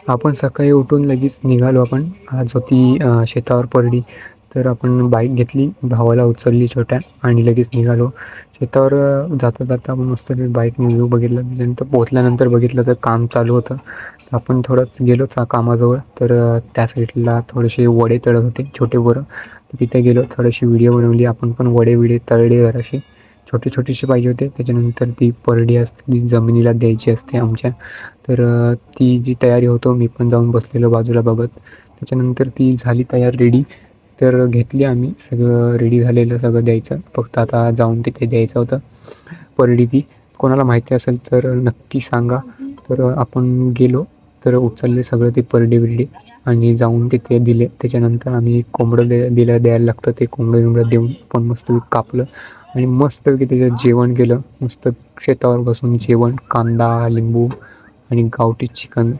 आपण सकाळी उठून लगेच निघालो. आपण आज होती शेतावर परडी. तर आपण बाईक घेतली, भावाला उचलली छोट्या आणि लगेच निघालो शेतावर. जाता जाता आपण मस्त बाईकने व्ह्यू बघितला. त्याच्यानंतर पोहोचल्यानंतर बघितलं तर काम चालू होतं. तर आपण थोडंच गेलो कामाजवळ. तर त्या साईडला थोडेसे वडे तळत होते छोटे पोरं. तर तिथे गेलो, थोडीशी व्हिडिओ बनवली. आपण पण वडे तळले जरासे, छोटे-छोटेसे पाहिजे होते. त्याच्यानंतर ती परडी असते ती जमिनीला द्यायची असते आमच्या. तर ती जी तयारी होतो, मी पण जाऊन बसलेलो बाजूला बघत. त्याच्यानंतर ती झाली तयार रेडी. तर घेतली आम्ही, सगळं रेडी झालेलं सगळं द्यायचं. फक्त आता जाऊन तिथे द्यायचं होतं परडी ती. कोणाला माहिती असेल तर नक्की सांगा. तर आपण गेलो, तर उचलले सगळं ते परडी-बिरडी आणि जाऊन तिथे दिले. त्याच्यानंतर आम्ही कोंबडं द्यायला लागतं. ते कोंबडं-बिंबडं देऊन पण मस्त कापलं आणि मस्तपैकी त्याच्यात जेवण केलं. मस्त शेतावर बसून जेवण, कांदा, लिंबू आणि गावठी चिकन.